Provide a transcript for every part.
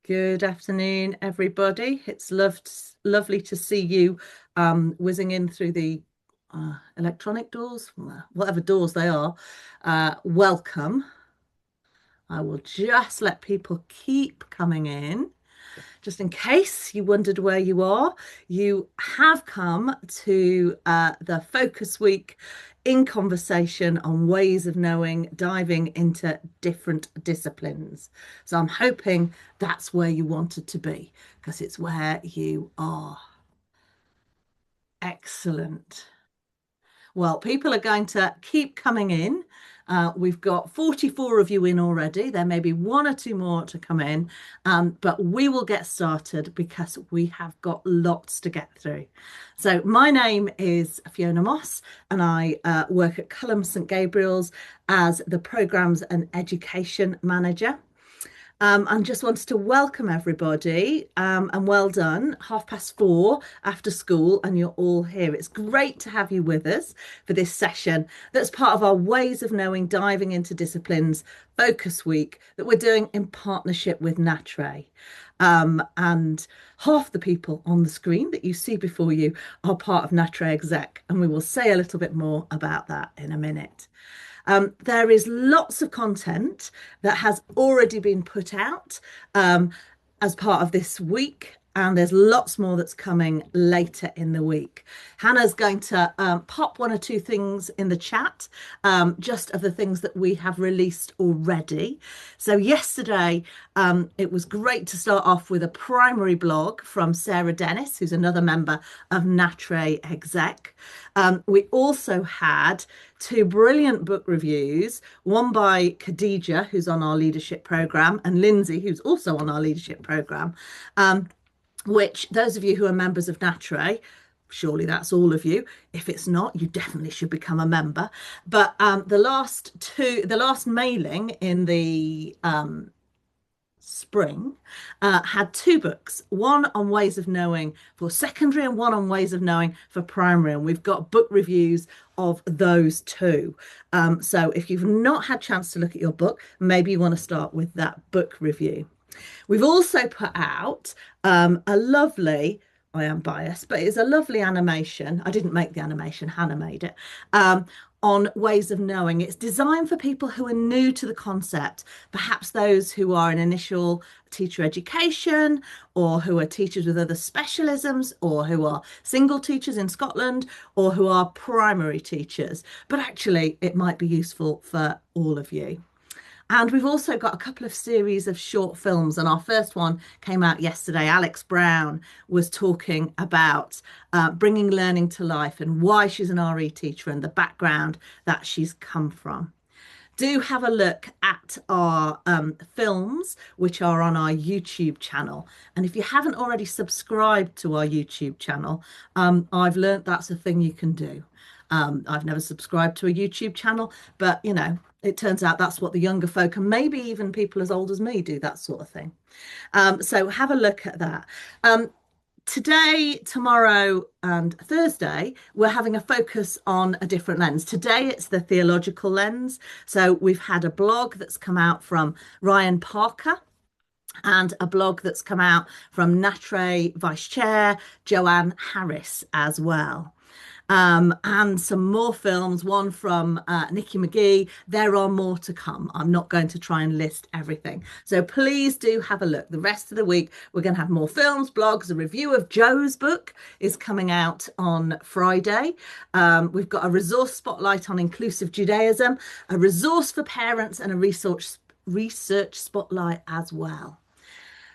Good afternoon, everybody. It's lovely to see you whizzing in through the electronic doors, whatever doors they are. Welcome. I will just let people keep coming in. Just in case you wondered where you are, you have come to the Focus Week in conversation on ways of knowing, diving into different disciplines. So I'm hoping that's where you wanted to be because it's where you are. Excellent. Well, people are going to keep coming in. We've got 44 of you in already. There may be one or two more to come in, but we will get started because we have got lots to get through. So my name is Fiona Moss, and I work at Culham St Gabriel's as the Programmes and Education Manager. And just wanted to welcome everybody and well done. 4:30 after school, and you're all here. It's great to have you with us for this session that's part of our Ways of Knowing Diving into Disciplines Focus Week that we're doing in partnership with NATRE. And half the people on the screen that you see before you are part of NATRE Exec, and we will say a little bit more about that in a minute. There is lots of content that has already been put out as part of this week, and there's lots more that's coming later in the week. Hannah's going to pop one or two things in the chat, just of the things that we have released already. So yesterday, it was great to start off with a primary blog from Sarah Dennis, who's another member of NATRE Exec. We also had two brilliant book reviews, one by Khadija, who's on our leadership program, and Lindsay, who's also on our leadership program, which those of you who are members of NATRE, surely that's all of you. If it's not, you definitely should become a member. But the last mailing in the spring had two books, one on ways of knowing for secondary and one on ways of knowing for primary, and we've got book reviews of those two. So if you've not had a chance to look at your book, maybe you want to start with that book review. We've also put out a lovely, I am biased, but it's a lovely animation. I didn't make the animation, Hannah made it, on ways of knowing. It's designed for people who are new to the concept, perhaps those who are in initial teacher education, or who are teachers with other specialisms, or who are single teachers in Scotland, or who are primary teachers. But actually, it might be useful for all of you. And we've also got a couple of series of short films. And our first one came out yesterday. Alex Brown was talking about bringing learning to life and why she's an RE teacher and the background that she's come from. Do have a look at our films, which are on our YouTube channel. And if you haven't already subscribed to our YouTube channel, I've learnt that's a thing you can do. I've never subscribed to a YouTube channel, but you know, it turns out that's what the younger folk and maybe even people as old as me do, that sort of thing. So have a look at that. Today, tomorrow, and Thursday, we're having a focus on a different lens. Today, it's the theological lens. So we've had a blog that's come out from Ryan Parker, and a blog that's come out from NATRE Vice Chair Joanne Harris as well. And some more films, one from Nikki McGee. There are more to come. I'm not going to try and list everything. So please do have a look. The rest of the week, we're going to have more films, blogs. A review of Joe's book is coming out on Friday. We've got a resource spotlight on inclusive Judaism, a resource for parents, and a research spotlight as well.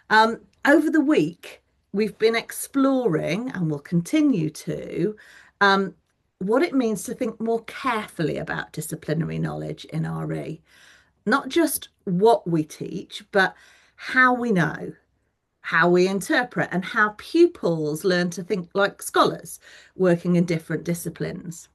Over the week, we've been exploring, and will continue to, what it means to think more carefully about disciplinary knowledge in RE. Not just what we teach, but how we know, how we interpret, and how pupils learn to think like scholars working in different disciplines.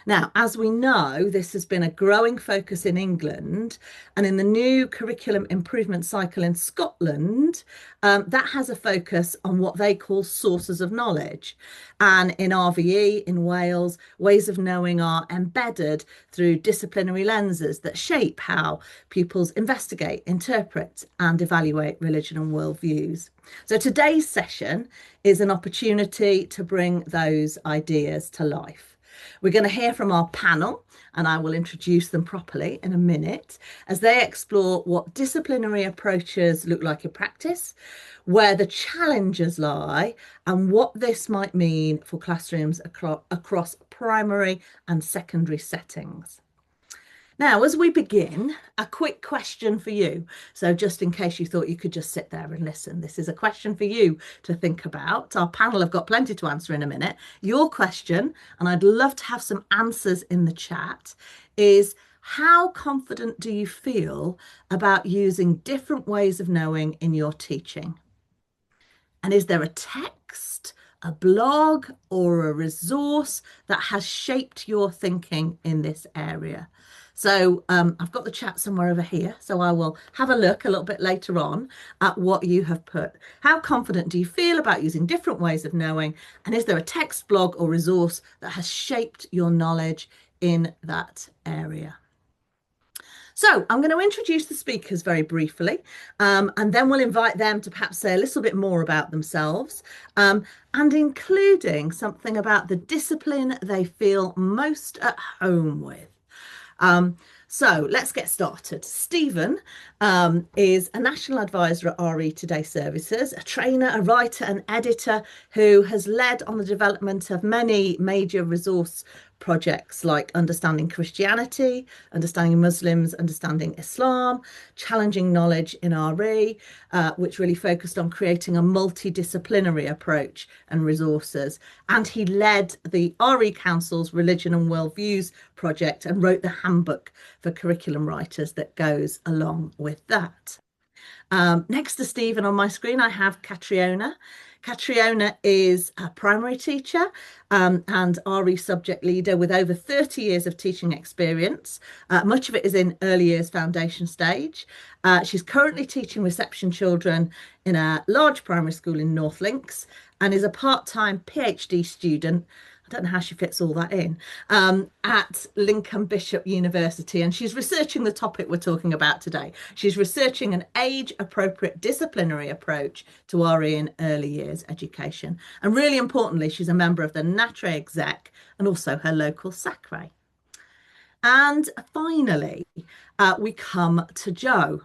Now, as we know, this has been a growing focus in England, and in the new curriculum improvement cycle in Scotland, that has a focus on what they call sources of knowledge. And in RVE in Wales, ways of knowing are embedded through disciplinary lenses that shape how pupils investigate, interpret, and evaluate religion and worldviews. So today's session is an opportunity to bring those ideas to life. We're going to hear from our panel, and I will introduce them properly in a minute as they explore what disciplinary approaches look like in practice, where the challenges lie, and what this might mean for classrooms across primary and secondary settings. Now, as we begin, a quick question for you. So just in case you thought you could just sit there and listen, this is a question for you to think about. Our panel have got plenty to answer in a minute. Your question, and I'd love to have some answers in the chat, is how confident do you feel about using different ways of knowing in your teaching? And is there a text, a blog, or a resource that has shaped your thinking in this area? So I've got the chat somewhere over here, so I will have a look a little bit later on at what you have put. How confident do you feel about using different ways of knowing? And is there a text, blog, or resource that has shaped your knowledge in that area? So I'm going to introduce the speakers very briefly, and then we'll invite them to perhaps say a little bit more about themselves, and including something about the discipline they feel most at home with. So let's get started. Stephen is a national advisor at RE Today Services, a trainer, a writer, and editor who has led on the development of many major resource projects like Understanding Christianity, Understanding Muslims, Understanding Islam, Challenging Knowledge in RE, which really focused on creating a multidisciplinary approach and resources. And he led the RE Council's Religion and Worldviews project and wrote the handbook for curriculum writers that goes along with that. Next to Stephen on my screen, I have Catriona. Catriona is a primary teacher and RE subject leader with over 30 years of teaching experience. Much of it is in early years foundation stage. She's currently teaching reception children in a large primary school in North Lincs and is a part-time PhD student. I don't know how she fits all that in, at Lincoln Bishop University. And she's researching the topic we're talking about today. She's researching an age-appropriate disciplinary approach to RE in early years education. And really importantly, she's a member of the NATRE Exec and also her local SACRE. And finally, we come to Jo.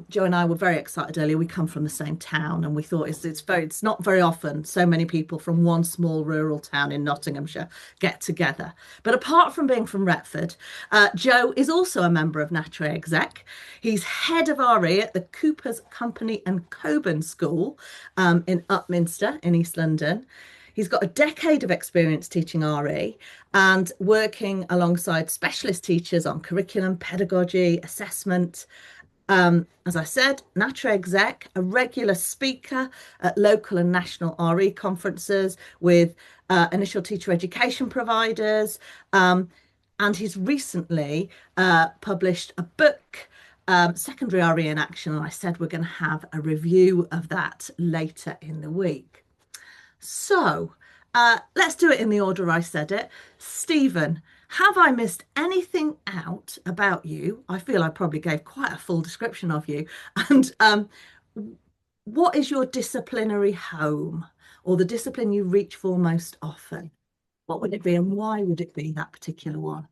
Jo and I were very excited earlier. We come from the same town, and we thought it's not very often so many people from one small rural town in Nottinghamshire get together. But apart from being from Retford, Jo is also a member of NATRE Exec. He's head of RE at the Cooper's Company and Coborn School in Upminster in East London. He's got a decade of experience teaching RE and working alongside specialist teachers on curriculum, pedagogy, assessment. As I said, NATRE Exec, a regular speaker at local and national RE conferences with initial teacher education providers. And he's recently published a book, Secondary RE in Action. And I said we're going to have a review of that later in the week. So let's do it in the order I said it. Stephen, have I missed anything out about you? I feel I probably gave quite a full description of you. And what is your disciplinary home, or the discipline you reach for most often? What would it be, and why would it be that particular one?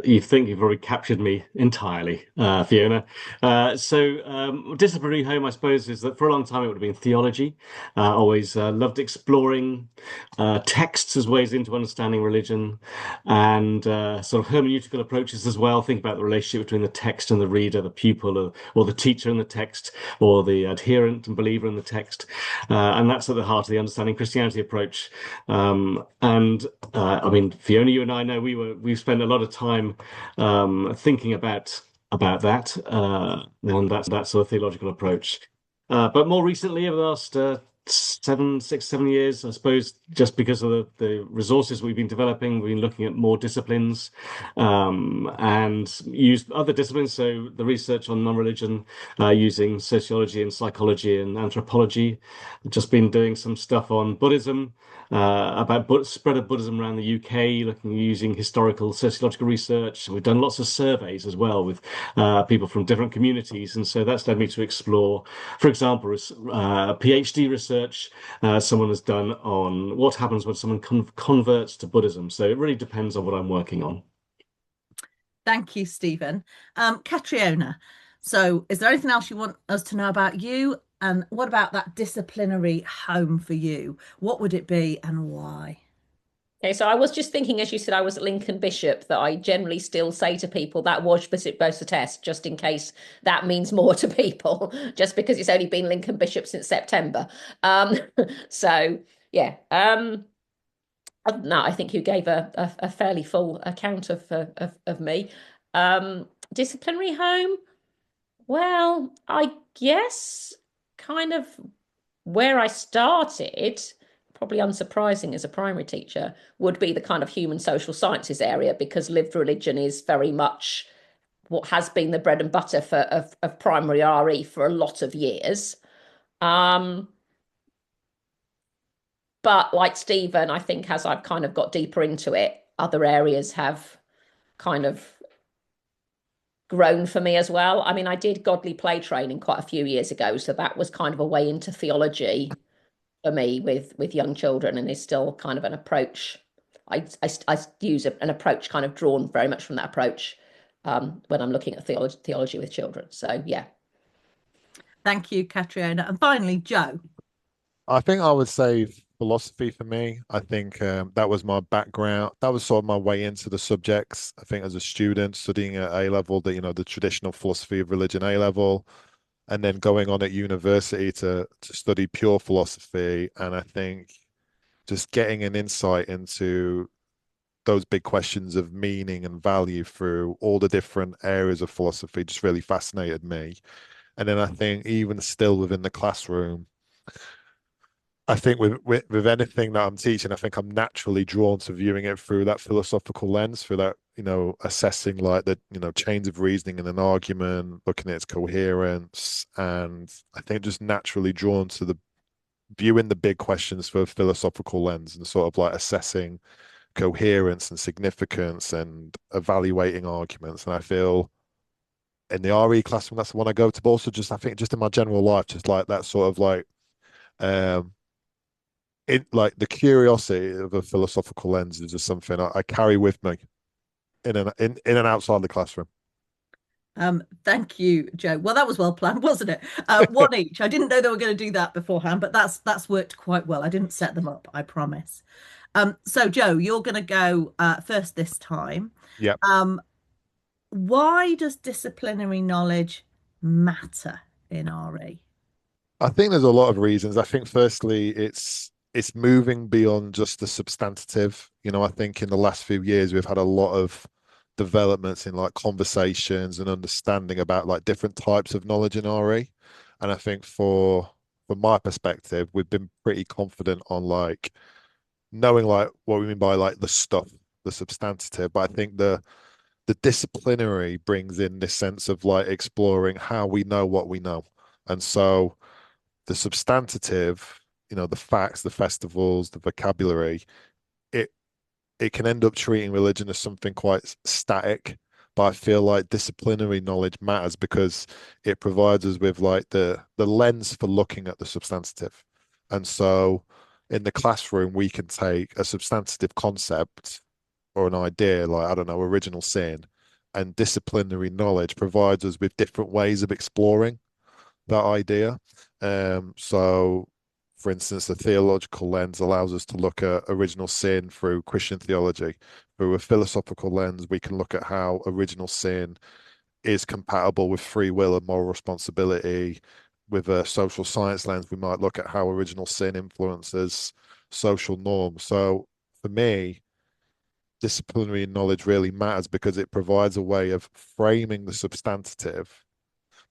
You think you've already captured me entirely, Fiona. Disciplinary home, I suppose, is that for a long time it would have been theology. Always loved exploring texts as ways into understanding religion, and sort of hermeneutical approaches as well. Think about the relationship between the text and the reader, the pupil, or the teacher and the text, or the adherent and believer in the text. And that's at the heart of the understanding Christianity approach. I mean, Fiona, you and I know we've spent a lot of time thinking about that and that sort of theological approach. But more recently, over the last six, 7 years, I suppose, just because of the resources we've been developing. We've been looking at more disciplines and used other disciplines. So the research on non-religion using sociology and psychology and anthropology. I've just been doing some stuff on Buddhism, about spread of Buddhism around the UK, looking using historical sociological research. We've done lots of surveys as well with people from different communities, and so that's led me to explore, for example, PhD research someone has done on what happens when someone converts to Buddhism. So it really depends on what I'm working on. Thank you, Stephen. Catriona, so is there anything else you want us to know about you? And what about that disciplinary home for you? What would it be and why? Okay, so I was just thinking, as you said, I was at Lincoln Bishop, that I generally still say to people that was both a test, just in case that means more to people, just because it's only been Lincoln Bishop since September. Um, so yeah. Other than that, I think you gave a fairly full account of me. Disciplinary home. Well, I guess kind of where I started, probably unsurprising as a primary teacher, would be the kind of human social sciences area, because lived religion is very much what has been the bread and butter of primary RE for a lot of years. Um, but like Stephen, I think as I've kind of got deeper into it, other areas have kind of grown for me as well. I mean, I did godly play training quite a few years ago, so that was kind of a way into theology for me with young children, and is still kind of an approach. I use an approach kind of drawn very much from that approach when I'm looking at theology with children. So yeah. Thank you, Catriona. And finally, Joe. I think I would say philosophy for me. I think that was my background. That was sort of my way into the subjects. I think as a student studying at A level, the traditional philosophy of religion A level, and then going on at university to study pure philosophy. And I think just getting an insight into those big questions of meaning and value through all the different areas of philosophy just really fascinated me. And then I think even still within the classroom, I think with anything that I'm teaching, I think I'm naturally drawn to viewing it through that philosophical lens, through that, assessing like the, chains of reasoning in an argument, looking at its coherence. And I think just naturally drawn to the viewing the big questions through a philosophical lens and sort of like assessing coherence and significance and evaluating arguments. And I feel in the RE classroom, that's the one I go to, but also just, I think just in my general life, just like that sort of like, um, it like the curiosity of a philosophical lens is just something I carry with me in and outside the classroom. Thank you, Joe. Well, that was well planned, wasn't it? One each. I didn't know they were going to do that beforehand, but that's worked quite well. I didn't set them up, I promise. So Joe, you're going to go first this time. Yeah. Why does disciplinary knowledge matter in RE? I think there's a lot of reasons. I think firstly, it's moving beyond just the substantive. I think in the last few years we've had a lot of developments in like conversations and understanding about like different types of knowledge in RE. And I think from my perspective, we've been pretty confident on like knowing like what we mean by like the stuff, the substantive. But I think the disciplinary brings in this sense of like exploring how we know what we know. And so the substantive, the facts, the festivals, the vocabulary, it it can end up treating religion as something quite static. But I feel like disciplinary knowledge matters because it provides us with like the lens for looking at the substantive. And so in the classroom, we can take a substantive concept or an idea, like, I don't know, original sin, and disciplinary knowledge provides us with different ways of exploring that idea. So, for instance, the theological lens allows us to look at original sin through Christian theology. Through a philosophical lens, we can look at how original sin is compatible with free will and moral responsibility. With a social science lens, we might look at how original sin influences social norms. So, for me, disciplinary knowledge really matters because it provides a way of framing the substantive,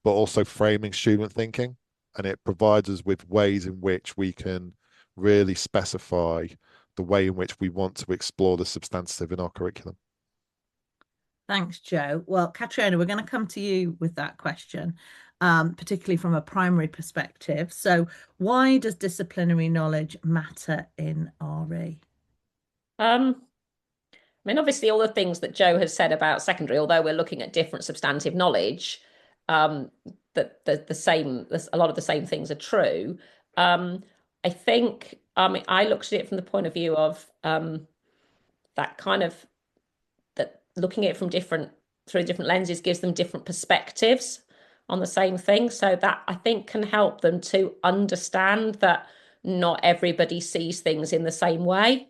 but also framing student thinking. and it provides us with ways in which we can really specify the way in which we want to explore the substantive in our curriculum. Thanks, Joe. Well, Catriona, we're going to come to you with that question, particularly from a primary perspective. So, why does disciplinary knowledge matter in RE? I mean, obviously, all the things that Joe has said about secondary, although we're looking at different substantive knowledge, that the same, a lot of the same things are true. I think, I mean, I looked at it from the point of view of that kind of that looking at it from through different lenses gives them different perspectives on the same thing. So that I think can help them to understand that not everybody sees things in the same way.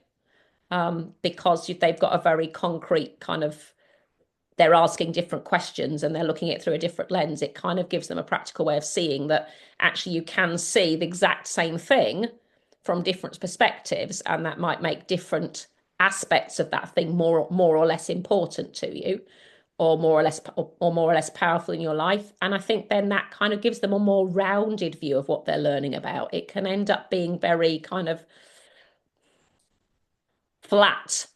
Because they've got a very concrete kind of, they're asking different questions and they're looking at it through a different lens. It kind of gives them a practical way of seeing that actually you can see the exact same thing from different perspectives, and that might make different aspects of that thing more or less important to you, or more or less powerful in your life. And I think then that kind of gives them a more rounded view of what they're learning about. It can end up being very kind of flat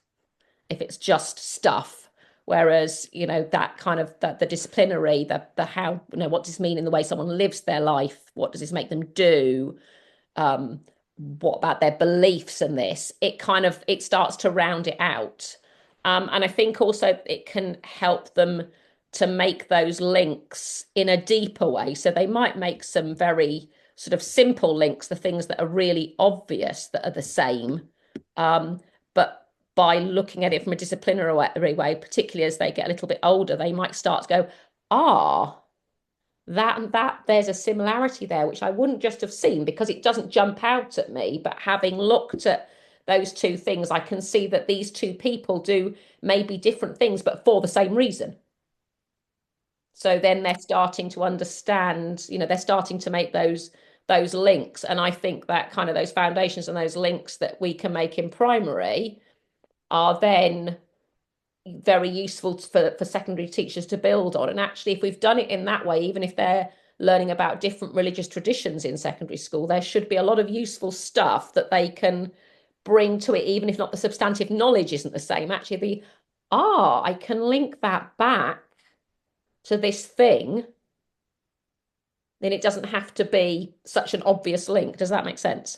if it's just stuff, whereas that kind of the disciplinary, the how, what does this mean in the way someone lives their life, what does this make them do, what about their beliefs, and this, it starts to round it out. And I think also it can help them to make those links in a deeper way. So they might make some very sort of simple links, the things that are really obvious that are the same, but by looking at it from a disciplinary way, particularly as they get a little bit older, they might start to go, that and that, there's a similarity there, which I wouldn't just have seen because it doesn't jump out at me. But having looked at those two things, I can see that these two people do maybe different things, but for the same reason. So then they're starting to understand, they're starting to make those links. And I think that kind of those foundations and those links that we can make in primary are then very useful for secondary teachers to build on. And actually, if we've done it in that way, even if they're learning about different religious traditions in secondary school, there should be a lot of useful stuff that they can bring to it, even if not the substantive knowledge isn't the same. Actually, I can link that back to this thing. Then it doesn't have to be such an obvious link. Does that make sense?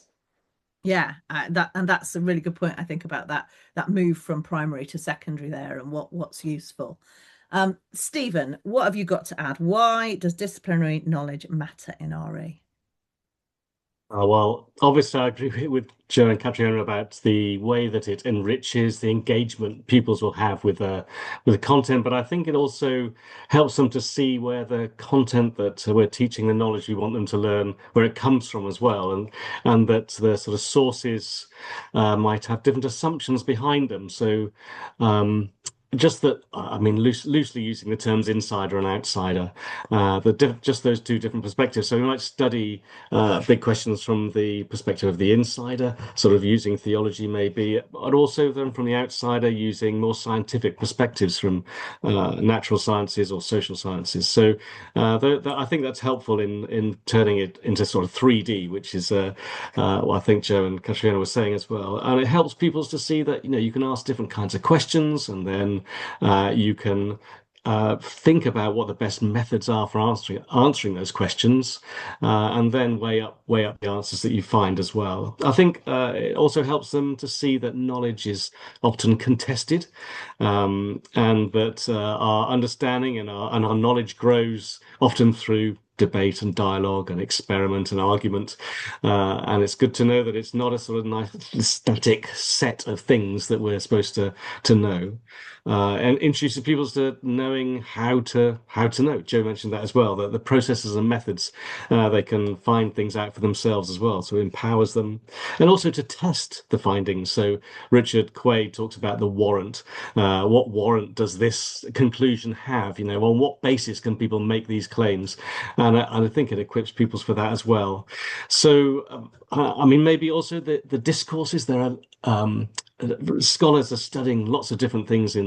Yeah, that's a really good point, I think, about that move from primary to secondary there and what's useful. Stephen, what have you got to add? Why does disciplinary knowledge matter in RE? Well, obviously, I agree with Joe and Catriona about the way that it enriches the engagement pupils will have with the content, but I think it also helps them to see where the content that we're teaching, the knowledge we want them to learn, where it comes from as well, and that the sort of sources might have different assumptions behind them. So just that, I mean, loosely using the terms insider and outsider, just those two different perspectives. So we might study big questions from the perspective of the insider, sort of using theology maybe, but also then from the outsider using more scientific perspectives from natural sciences or social sciences. So I think that's helpful in turning it into sort of 3D, which is what I think Joe and Catriona were saying as well. And it helps pupils to see that, you can ask different kinds of questions, and then you can think about what the best methods are for answering those questions, and then weigh up the answers that you find as well. I think it also helps them to see that knowledge is often contested, and that our understanding and our knowledge grows often through debate and dialogue and experiment and argument, and it's good to know that it's not a sort of nice static set of things that we're supposed to know, and introduces people to knowing how to know. Joe mentioned that as well, that the processes and methods, they can find things out for themselves as well, so it empowers them, and also to test the findings. So Richard Quaid talks about the warrant. What warrant does this conclusion have? On what basis can people make these claims? And I think it equips pupils for that as well. So, I mean, maybe also the discourses. There are scholars are studying lots of different things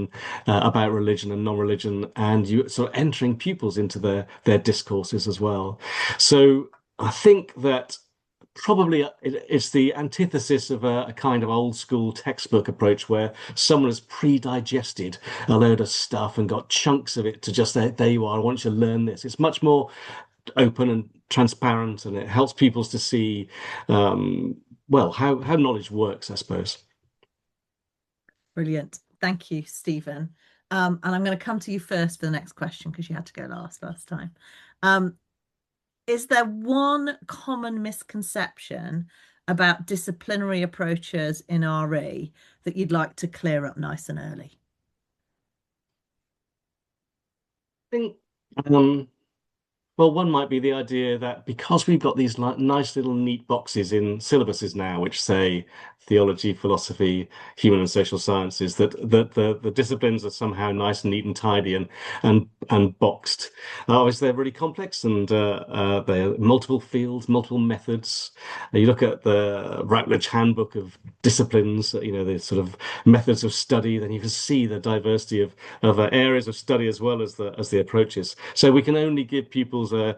about religion and non-religion, and you sort of entering pupils into their discourses as well. So I think that probably it's the antithesis of a kind of old school textbook approach where someone has pre-digested a load of stuff and got chunks of it to just say, there you are, I want you to learn this. It's much more open and transparent, and it helps people to see, well, how knowledge works, I suppose. Brilliant. Thank you, Stephen. And I'm going to come to you first for the next question because you had to go last time. Is there one common misconception about disciplinary approaches in RE that you'd like to clear up nice and early? I think well, one might be the idea that because we've got these nice little neat boxes in syllabuses now, which say theology, philosophy, human and social sciences, that the disciplines are somehow nice and neat and tidy and boxed. Obviously, they're really complex, and they're multiple fields, multiple methods. You look at the Routledge Handbook of Disciplines, the sort of methods of study, then you can see the diversity of areas of study as well as the approaches. So we can only give pupils a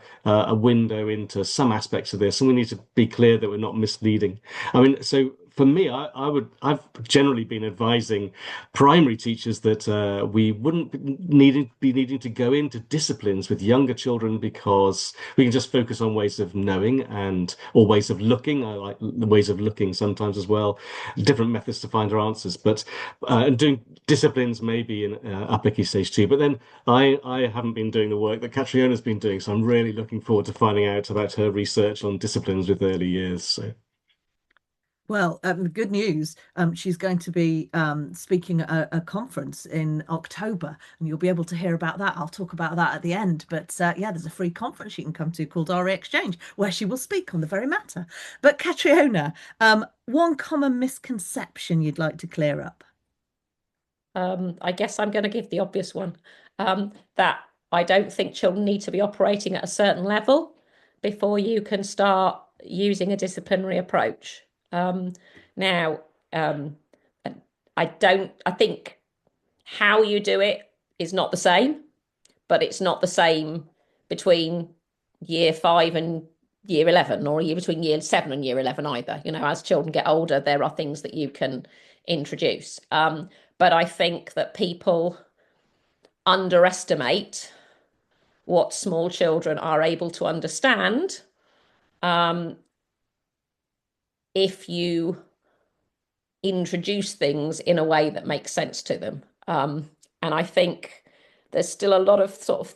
window into some aspects of this, and we need to be clear that we're not misleading. I mean, so for me, I've generally been advising primary teachers that we wouldn't be needing to go into disciplines with younger children because we can just focus on ways of knowing or ways of looking. I like the ways of looking sometimes as well, different methods to find our answers. But and doing disciplines maybe in upper key stage 2. But then I haven't been doing the work that Catriona's been doing, so I'm really looking forward to finding out about her research on disciplines with early years. So. Well, good news. She's going to be speaking at a conference in October, and you'll be able to hear about that. I'll talk about that at the end. But yeah, there's a free conference you can come to called RE Exchange, where she will speak on the very matter. But Catriona, one common misconception you'd like to clear up? I guess I'm going to give the obvious one, that I don't think children need to be operating at a certain level before you can start using a disciplinary approach. Now, I think how you do it is not the same, but it's not the same between year 5 and year 11, or between year 7 and year 11 either. As children get older, there are things that you can introduce. But I think that people underestimate what small children are able to understand if you introduce things in a way that makes sense to them. And I think there's still a lot of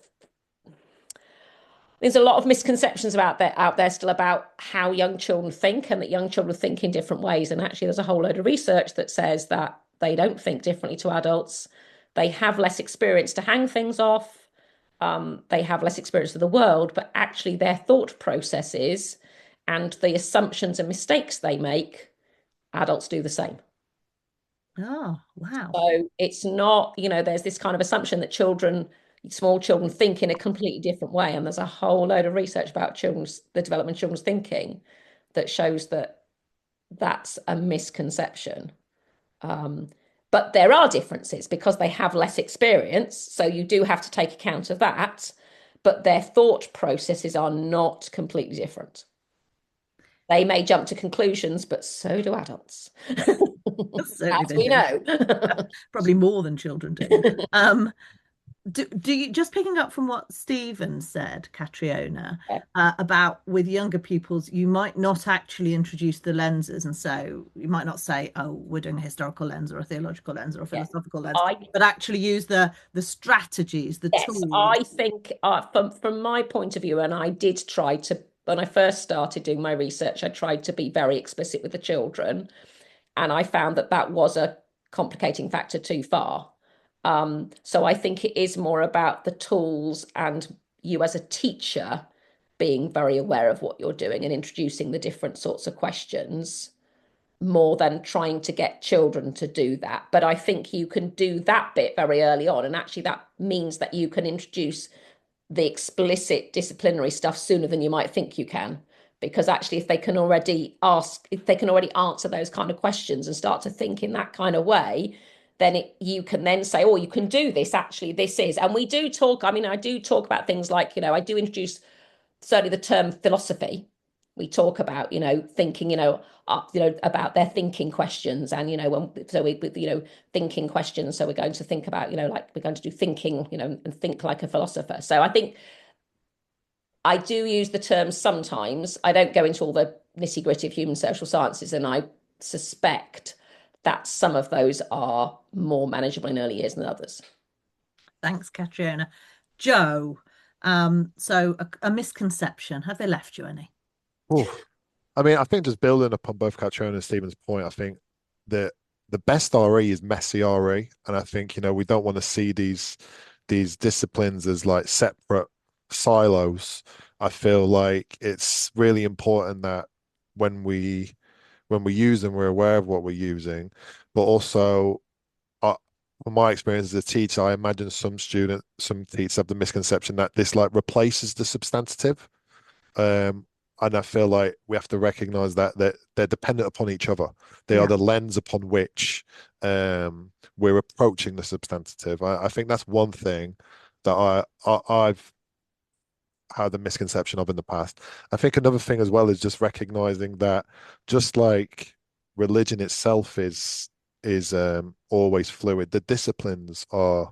there's a lot of misconceptions out there still about how young children think, and that young children think in different ways. And actually, there's a whole load of research that says that they don't think differently to adults. They have less experience to hang things off. They have less experience of the world, but actually their thought processes and the assumptions and mistakes they make, adults do the same. Oh, wow. So it's not, there's this kind of assumption that small children think in a completely different way. And there's a whole load of research about the development of children's thinking that shows that that's a misconception. But there are differences because they have less experience. So you do have to take account of that. But their thought processes are not completely different. They may jump to conclusions, but so do adults. As we know. Probably more than children do. Do you, just picking up from what Stephen said, Catriona, about with younger pupils, you might not actually introduce the lenses, and so you might not say, "Oh, we're doing a historical lens or a theological lens or a philosophical lens," but actually use the strategies, the tools. I think from my point of view, and I did try to, when I first started doing my research, I tried to be very explicit with the children, and I found that was a complicating factor too far. So I think it is more about the tools and you as a teacher being very aware of what you're doing and introducing the different sorts of questions more than trying to get children to do that. But I think you can do that bit very early on. And actually that means that you can introduce the explicit disciplinary stuff sooner than you might think you can. Because actually, if they can already answer those kind of questions and start to think in that kind of way, then you can then say, oh, you can do this. Actually, this is. And we do talk, I do talk about things like, I do introduce certainly the term philosophy we talk about, thinking, about their thinking questions, and thinking questions. So we're going to think about, like we're going to do thinking, and think like a philosopher. So I think I do use the term sometimes. I don't go into all the nitty gritty of human social sciences, and I suspect that some of those are more manageable in early years than others. Thanks, Catriona. Joe, so a misconception. Have they left you any? Oof. I mean, I think just building upon both Catriona and Stephen's point, I think that the best RE is messy RE, and I think we don't want to see these disciplines as like separate silos. I feel like it's really important that when we use them, we're aware of what we're using, but also, from my experience as a teacher, I imagine some teachers have the misconception that this like replaces the substantive. And I feel like we have to recognize that they're dependent upon each other. They are the lens upon which we're approaching the substantive. I think that's one thing that I've had the misconception of in the past. I think another thing as well is just recognizing that, just like religion itself is always fluid, the disciplines are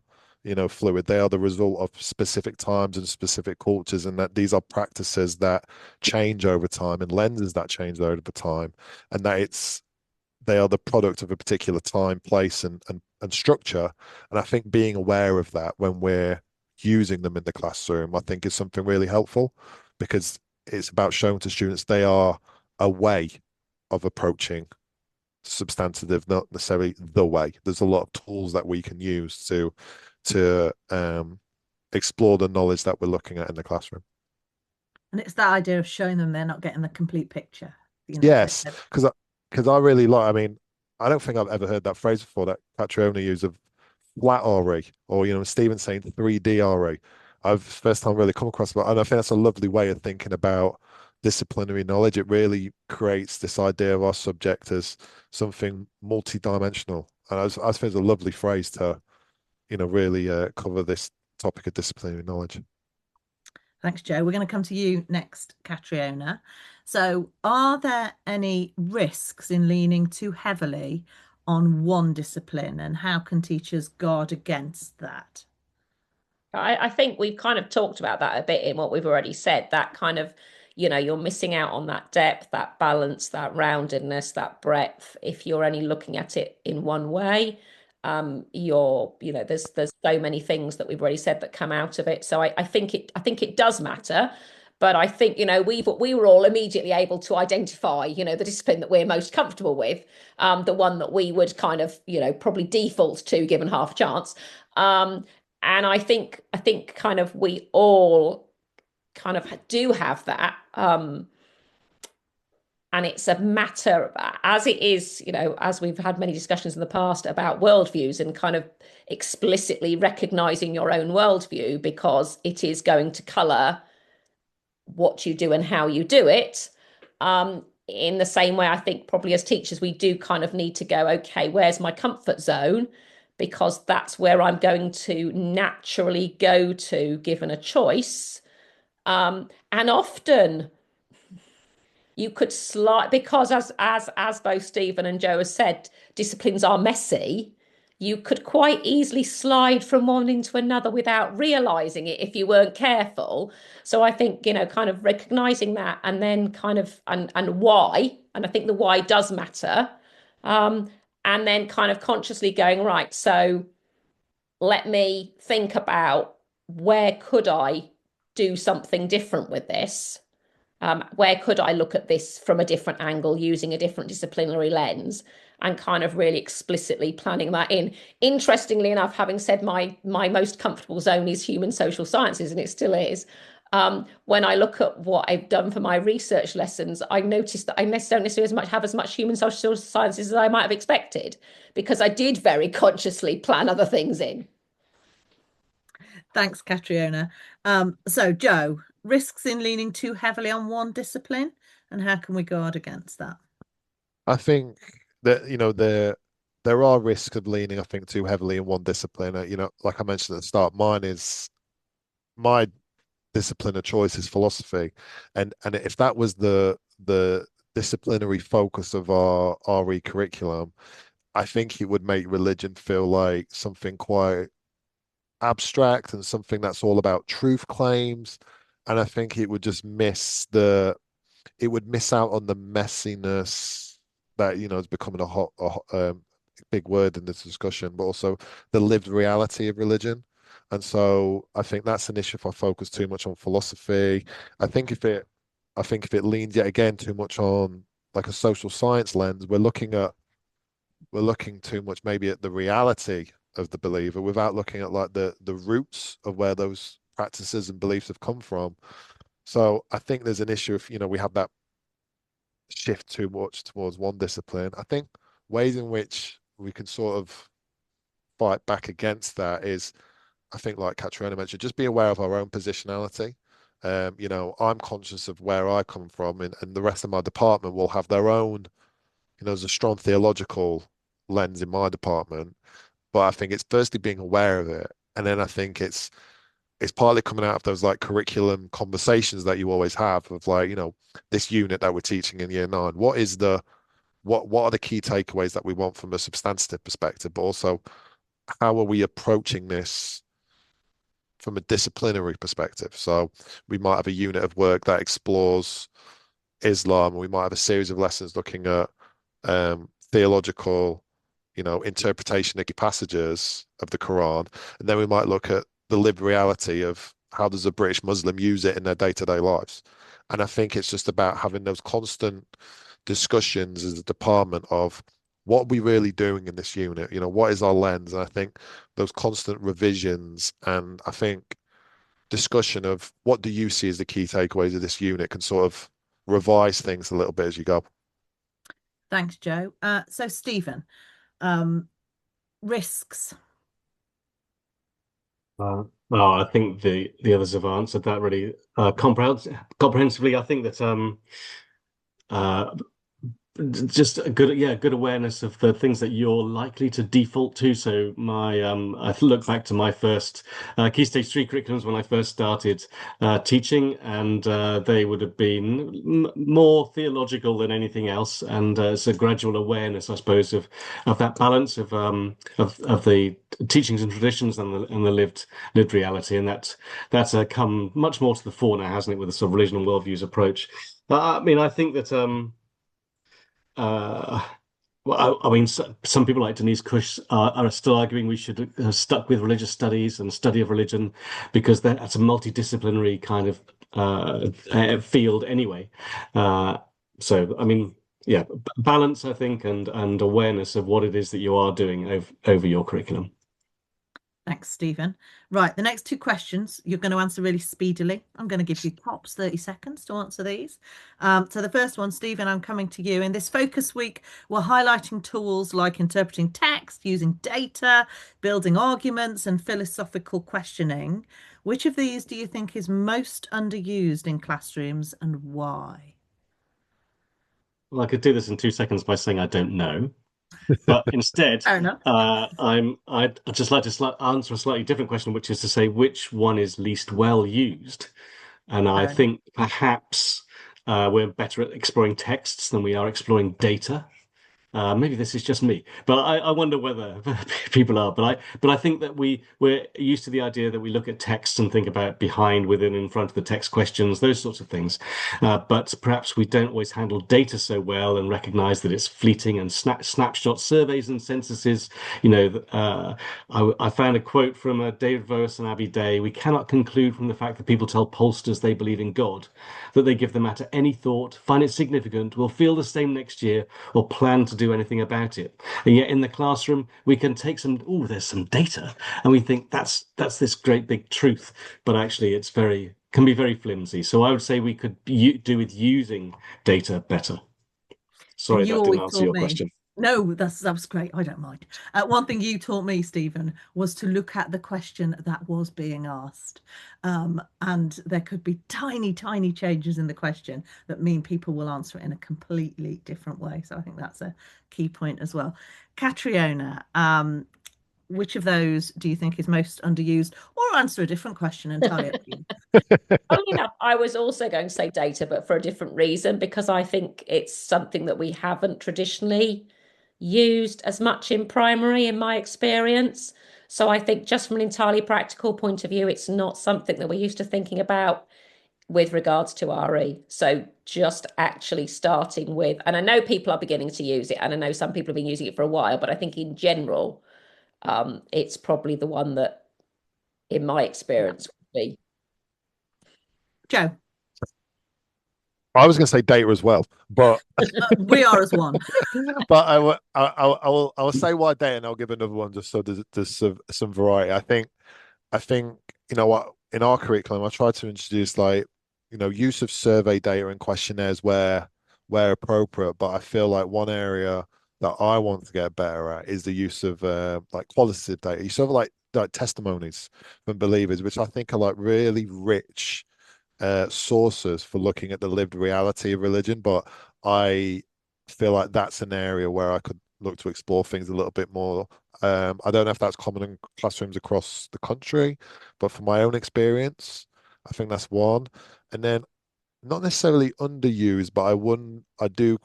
fluid. They are the result of specific times and specific cultures, and that these are practices that change over time and lenses that change over time, and that they are the product of a particular time, place, and structure. And I think being aware of that when we're using them in the classroom, I think, is something really helpful, because it's about showing to students they are a way of approaching substantive, not necessarily the way. There's a lot of tools that we can use to explore the knowledge that we're looking at in the classroom. And it's that idea of showing them they're not getting the complete picture. Yes, because I really like. I mean, I don't think I've ever heard that phrase before that Catriona used of flat RE, or Stephen saying 3D RE. I've first time really come across that, and I think that's a lovely way of thinking about disciplinary knowledge. It really creates this idea of our subject as something multi-dimensional, and I think it's a lovely phrase to really cover this topic of disciplinary knowledge. Thanks, Joe. We're going to come to you next, Catriona. So, are there any risks in leaning too heavily on one discipline, and how can teachers guard against that? I think we've kind of talked about that a bit in what we've already said, that kind of, you're missing out on that depth, that balance, that roundedness, that breadth, if you're only looking at it in one way. There's so many things that we've already said that come out of it. So I think it does matter. But I think, we were all immediately able to identify, the discipline that we're most comfortable with, the one that we would kind of, probably default to given half a chance. And I think kind of we all kind of do have that. And it's a matter of, as it is, as we've had many discussions in the past about worldviews, and kind of explicitly recognizing your own worldview, because it is going to colour what you do and how you do it. In the same way, I think probably as teachers, we do kind of need to go, okay, where's my comfort zone? Because that's where I'm going to naturally go to, given a choice. And often you could slide, because as both Stephen and Joe have said, disciplines are messy. You could quite easily slide from one into another without realizing it if you weren't careful. So I think, kind of recognizing that, and then kind of, and why, and I think the why does matter. And then kind of consciously going, right, so let me think about, where could I do something different with this? Where could I look at this from a different angle, using a different disciplinary lens, and kind of really explicitly planning that in. Interestingly enough, having said my most comfortable zone is human social sciences, and it still is. When I look at what I've done for my research lessons, I noticed that I don't necessarily have as much human social sciences as I might have expected, because I did very consciously plan other things in. Thanks, Catriona. So, Joe, risks in leaning too heavily on one discipline, and how can we guard against that? I think that there are risks of leaning, I think, too heavily in one discipline. Like I mentioned at the start, my discipline of choice is philosophy, and if that was the the disciplinary focus of our RE curriculum, I think it would make religion feel like something quite abstract and something that's all about truth claims. And I think it would just it would miss out on the messiness that, is becoming big word in this discussion, but also the lived reality of religion. And so I think that's an issue if I focus too much on philosophy. I think if it I think if it leans yet again too much on like a social science lens, we're looking too much maybe at the reality of the believer without looking at like the roots of where those practices and beliefs have come from. So I think there's an issue if, we have that shift too much towards one discipline. I think ways in which we can sort of fight back against that is, I think, like Catriona mentioned, just be aware of our own positionality. I'm conscious of where I come from, and the rest of my department will have their own, there's a strong theological lens in my department. But I think it's firstly being aware of it. And then I think it's partly coming out of those like curriculum conversations that you always have of like, this unit that we're teaching in year 9. What are the key takeaways that we want from a substantive perspective, but also how are we approaching this from a disciplinary perspective? So we might have a unit of work that explores Islam, or we might have a series of lessons looking at theological, interpretation of passages of the Quran, and then we might look at the lived reality of how does a British Muslim use it in their day-to-day lives. And I think it's just about having those constant discussions as a department of what are we really doing in this unit? What is our lens? And I think those constant revisions and I think discussion of what do you see as the key takeaways of this unit can sort of revise things a little bit as you go. Thanks, Joe. So Stephen, risks. Well, I think the others have answered that really comprehensively. I think that uh, just a good awareness of the things that you're likely to default to. So I look back to my first Key Stage 3 curriculums when I first started teaching, and they would have been more theological than anything else. And it's a gradual awareness, I suppose, of that balance of the teachings and traditions and the lived reality, and that's come much more to the fore now, hasn't it, with the sort of religion and worldviews approach. I think that. Uh, well, I mean, some people like Denise Cush are still arguing we should have stuck with religious studies and study of religion because that's a multidisciplinary kind of field anyway. So, I mean, yeah, balance, I think, and awareness of what it is that you are doing over your curriculum. Thanks, Stephen. Right, the next 2 questions you're going to answer really speedily. I'm going to give you tops 30 seconds to answer these. So the first one, Stephen, I'm coming to you. In this focus week, we're highlighting tools like interpreting text, using data, building arguments, and philosophical questioning. Which of these do you think is most underused in classrooms and why? Well, I could do this in 2 seconds by saying I don't know. But instead, Fair enough. I'd just like to answer a slightly different question, which is to say which one is least well used. And I think perhaps we're better at exploring texts than we are exploring data. Maybe this is just me, but I wonder whether people are. But I think that we're used to the idea that we look at text and think about behind, within, in front of the text questions, those sorts of things. But perhaps we don't always handle data so well and recognize that it's fleeting and snapshot surveys and censuses. I found a quote from David Voas and Abby Day. We cannot conclude from the fact that people tell pollsters they believe in God, that they give the matter any thought, find it significant, will feel the same next year, or plan to do anything about it. And yet in the classroom, we can take there's some data, and we think that's this great big truth, but actually can be very flimsy. So I would say we could do with using data better. Sorry, that didn't answer your question. No, that was great. I don't mind. One thing you taught me, Stephen, was to look at the question that was being asked. And there could be tiny, tiny changes in the question that mean people will answer it in a completely different way. So I think that's a key point as well. Catriona, which of those do you think is most underused? Or answer a different question entirely up to you. Funny enough, I was also going to say data, but for a different reason, because I think it's something that we haven't traditionally used as much in primary, in my experience. So I think just from an entirely practical point of view, it's not something that we're used to thinking about with regards to RE. So just actually starting with, and I know people are beginning to use it, and I know some people have been using it for a while, but I think in general, it's probably the one that, in my experience, would be. Joe, I was going to say data as well, but we are as one. but I will say why data, and I'll give another one just so there's some variety. I think you know what, in our curriculum I try to introduce, like, use of survey data and questionnaires where appropriate, but I feel like one area that I want to get better at is the use of like qualitative data. You sort of like testimonies from believers, which I think are like really rich sources for looking at the lived reality of religion. But I feel like that's an area where I could look to explore things a little bit more. I don't know if that's common in classrooms across the country, but from my own experience, I think that's one. And then not necessarily underused, but I do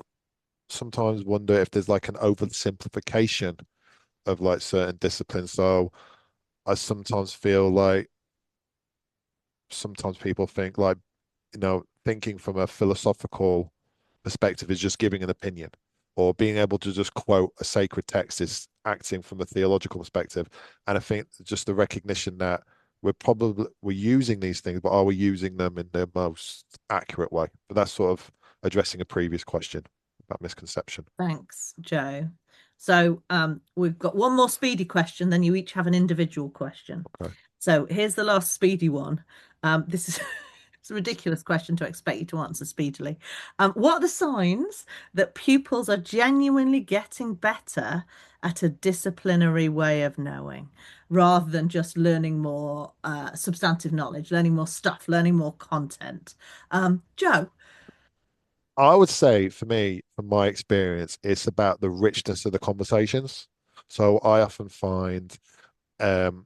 sometimes wonder if there's like an oversimplification of like certain disciplines. So I sometimes feel like sometimes people think like, thinking from a philosophical perspective is just giving an opinion, or being able to just quote a sacred text is acting from a theological perspective. And I think just the recognition that we're using these things, but are we using them in the most accurate way? But that's sort of addressing a previous question about misconception. Thanks, Joe. So we've got one more speedy question, then you each have an individual question. Okay. So here's the last speedy one. This is it's a ridiculous question to expect you to answer speedily. What are the signs that pupils are genuinely getting better at a disciplinary way of knowing, rather than just learning more substantive knowledge, learning more stuff, learning more content? Joe? I would say for me, from my experience, it's about the richness of the conversations. So I often find, when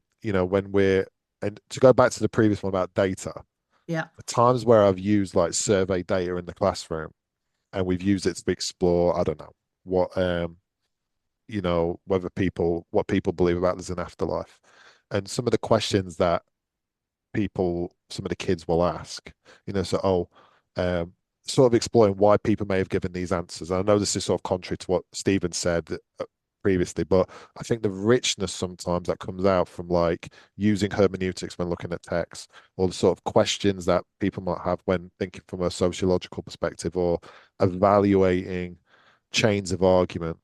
and to go back to the previous one about data, Yeah. the times where I've used like survey data in the classroom and we've used it to explore, I don't know, what people believe about there's an afterlife. And some of the questions that some of the kids will ask, um, sort of exploring why people may have given these answers. I know this is sort of contrary to what Stephen said previously, but I think the richness sometimes that comes out from like using hermeneutics when looking at text, or the sort of questions that people might have when thinking from a sociological perspective or evaluating chains of argument.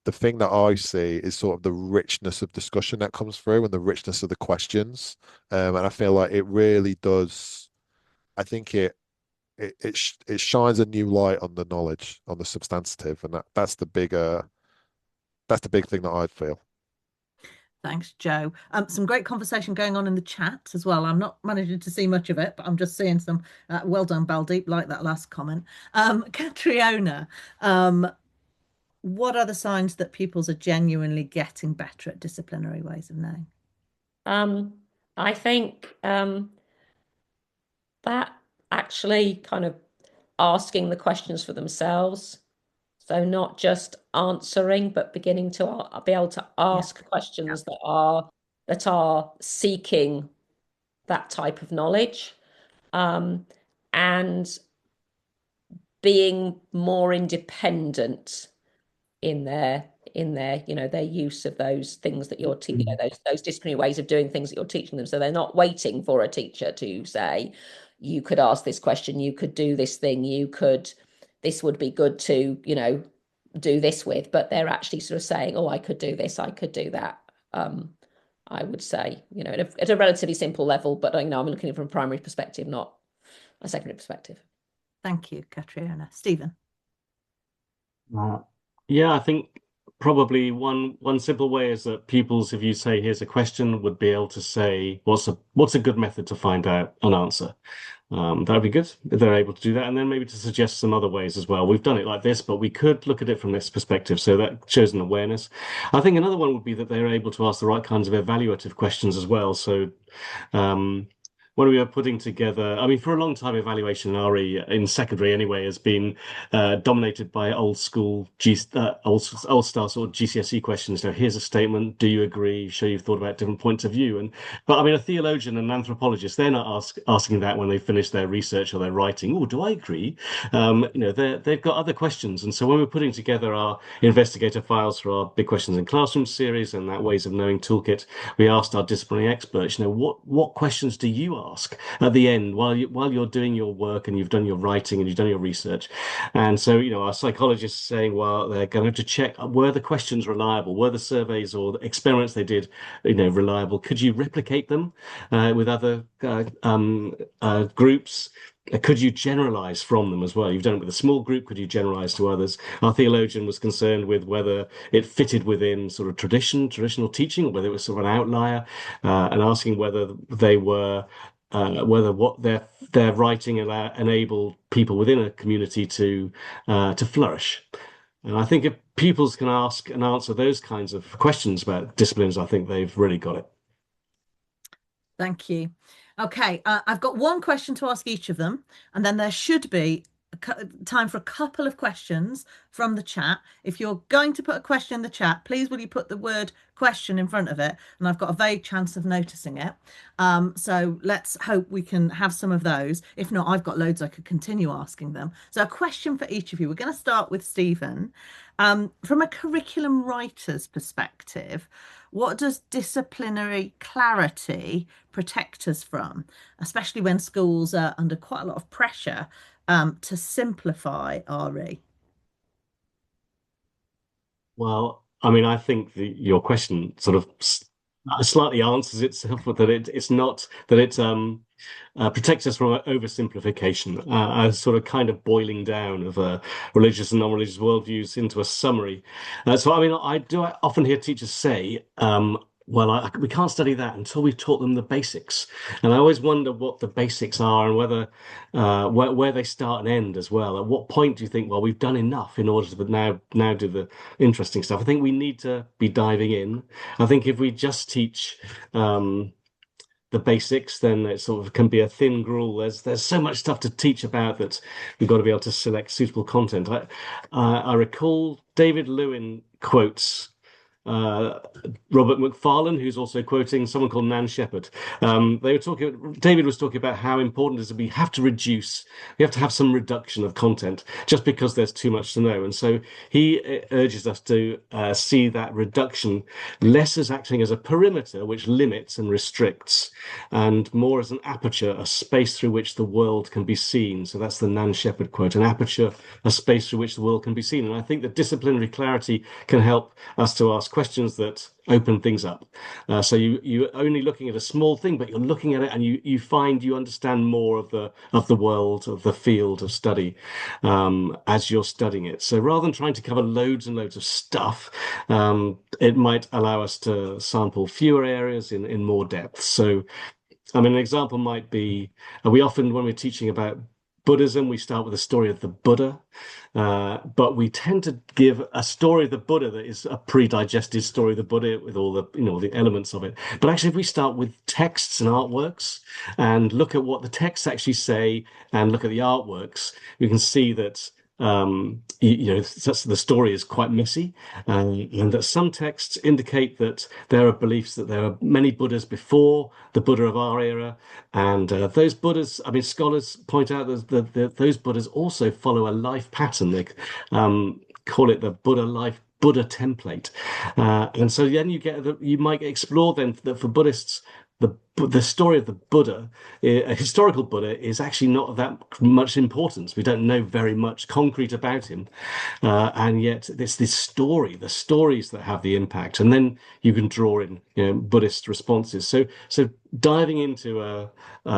The thing that I see is sort of the richness of discussion that comes through and the richness of the questions. And I feel like it really does. I think it shines a new light on the knowledge, on the substantive, and that's the big thing that I feel. Thanks, Joe. Some great conversation going on in the chat as well. I'm not managing to see much of it, but I'm just seeing some. Well done, Baldeep. Like that last comment. Catriona, what are the signs that pupils are genuinely getting better at disciplinary ways of knowing? I think that actually kind of asking the questions for themselves. So not just answering, but beginning to be able to ask questions that are seeking that type of knowledge, and being more independent in their use of those things that you're teaching, those disciplinary ways of doing things that you're teaching them. So they're not waiting for a teacher to say, you could ask this question, you could do this thing, this would be good to, do this with, but they're actually sort of saying, oh, I could do this, I could do that. I would say, at a relatively simple level, but I'm looking at it from a primary perspective, not a secondary perspective. Thank you, Catriona. Stephen? Yeah, I think probably one simple way is that pupils, if you say here's a question, would be able to say what's a good method to find out an answer. That would be good if they're able to do that, and then maybe to suggest some other ways as well. We've done it like this, but we could look at it from this perspective. So that shows an awareness. I think another one would be that they're able to ask the right kinds of evaluative questions as well. So when we are putting together, I mean, for a long time, evaluation in RE in secondary anyway has been dominated by old school, old style sort of GCSE questions. Now, here's a statement. Do you agree? Show you've thought about different points of view. But I mean, a theologian and an anthropologist, they're not asking that when they finish their research or their writing. Oh, do I agree? They've got other questions. And so when we're putting together our investigator files for our Big Questions in Classroom series and that Ways of Knowing toolkit, we asked our disciplinary experts, what questions do you ask at the end while you're doing your work and you've done your writing and you've done your research? And so, our psychologists saying, well, they're going to check, were the questions reliable? Were the surveys or the experiments they did, reliable? Could you replicate them with other groups? Could you generalize from them as well? You've done it with a small group. Could you generalize to others? Our theologian was concerned with whether it fitted within sort of traditional teaching, or whether it was sort of an outlier, and asking whether they were whether what their writing enabled people within a community to flourish. And I think if pupils can ask and answer those kinds of questions about disciplines, I think they've really got it. Thank you. Okay, I've got one question to ask each of them, and then there should be time for a couple of questions from the chat. If you're going to put a question in the chat, please will you put the word question in front of it, and I've got a vague chance of noticing it. So let's hope we can have some of those. If not, I've got loads I could continue asking them. So a question for each of you. We're going to start with Stephen. From a curriculum writer's perspective, what does disciplinary clarity protect us from, especially when schools are under quite a lot of pressure to simplify RE? Well, I mean, I think your question sort of slightly answers itself, that it's not that it protects us from oversimplification, a sort of kind of boiling down of religious and non-religious worldviews into a summary. So, I mean, I often hear teachers say, we can't study that until we've taught them the basics. And I always wonder what the basics are and whether where they start and end as well. At what point do you think, well, we've done enough in order to now do the interesting stuff? I think we need to be diving in. I think if we just teach the basics, then it sort of can be a thin gruel. There's so much stuff to teach about that we've got to be able to select suitable content. I recall David Lewin quotes Robert Macfarlane, who's also quoting someone called Nan Shepherd. David was talking about how important it is that we have to have some reduction of content just because there's too much to know. And so he urges us to see that reduction less as acting as a perimeter which limits and restricts, and more as an aperture, a space through which the world can be seen. So that's the Nan Shepherd quote, an aperture, a space through which the world can be seen. And I think that disciplinary clarity can help us to ask questions that open things up. So you're only looking at a small thing, but you're looking at it and you find you understand more of the world, of the field of study as you're studying it. So rather than trying to cover loads and loads of stuff, it might allow us to sample fewer areas in more depth. So, I mean, an example might be, we often, when we're teaching about Buddhism, we start with the story of the Buddha, but we tend to give a story of the Buddha that is a pre-digested story of the Buddha with all the elements of it. But actually, if we start with texts and artworks and look at what the texts actually say and look at the artworks, we can see that the story is quite messy, and that some texts indicate that there are beliefs that there are many Buddhas before the Buddha of our era, and those Buddhas, I mean, scholars point out that those Buddhas also follow a life pattern. They call it the Buddha template, and so then you might explore then that for Buddhists, the story of the Buddha, a historical Buddha, is actually not of that much importance. We don't know very much concrete about him, and yet it's the stories that have the impact, and then you can draw in Buddhist responses. So diving into a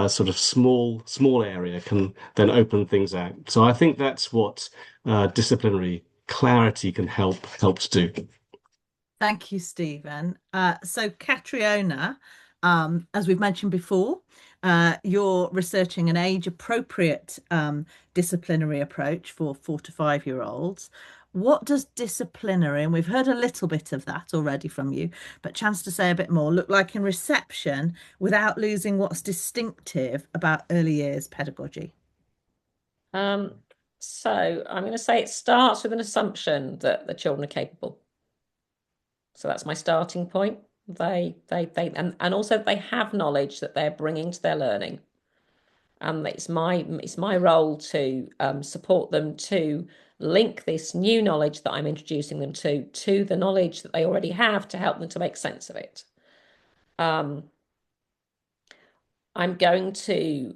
sort of small area can then open things out. So I think that's what disciplinary clarity can help to do. Thank you, Stephen. So, Catriona, as we've mentioned before, you're researching an age-appropriate disciplinary approach for 4 to 5 year olds. What does disciplinary, and we've heard a little bit of that already from you, but chance to say a bit more, look like in reception without losing what's distinctive about early years pedagogy? So I'm going to say it starts with an assumption that the children are capable. So that's my starting point. And also they have knowledge that they're bringing to their learning. And it's my role to support them to link this new knowledge that I'm introducing them to the knowledge that they already have to help them to make sense of it. I'm going to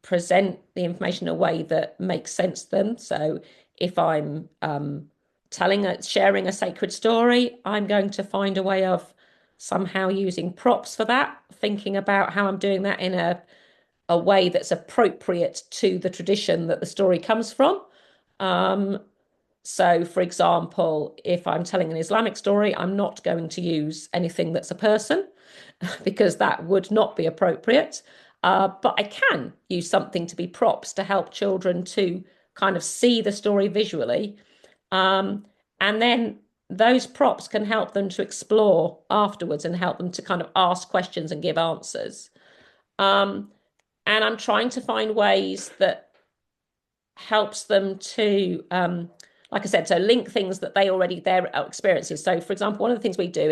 present the information in a way that makes sense to them. So if I'm sharing a sacred story, I'm going to find a way of somehow using props for that, thinking about how I'm doing that in a way that's appropriate to the tradition that the story comes from. So, for example, if I'm telling an Islamic story, I'm not going to use anything that's a person because that would not be appropriate. But I can use something to be props to help children to kind of see the story visually. And then those props can help them to explore afterwards and help them to kind of ask questions and give answers. And I'm trying to find ways that helps them to, like I said, so link things that they already, their experiences. So, for example, one of the things we do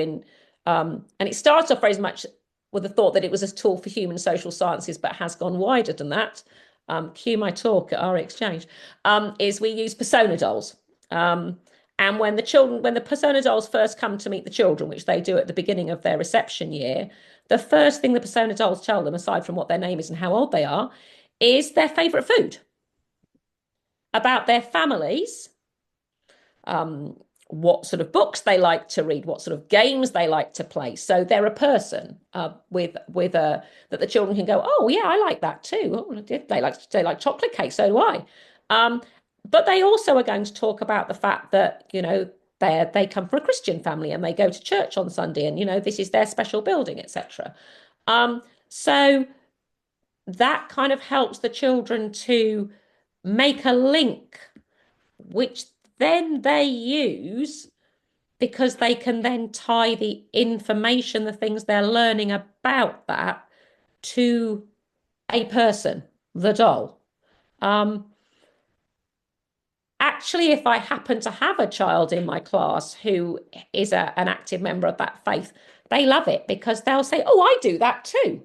and it starts off very much with the thought that it was a tool for human social sciences, but has gone wider than that. Cue my talk at our exchange, is we use persona dolls. And when the persona dolls first come to meet the children, which they do at the beginning of their reception year, the first thing the persona dolls tell them, aside from what their name is and how old they are, is their favourite food, about their families, what sort of books they like to read, what sort of games they like to play. So they're a person with that the children can go, oh yeah, I like that too. Oh, they like chocolate cake, so do I. But they also are going to talk about the fact that, they come from a Christian family and they go to church on Sunday, and this is their special building, etc. So that kind of helps the children to make a link, which then they use because they can then tie the information, the things they're learning about that, to a person, the doll. Actually, if I happen to have a child in my class who is an active member of that faith, they love it because they'll say, oh, I do that too.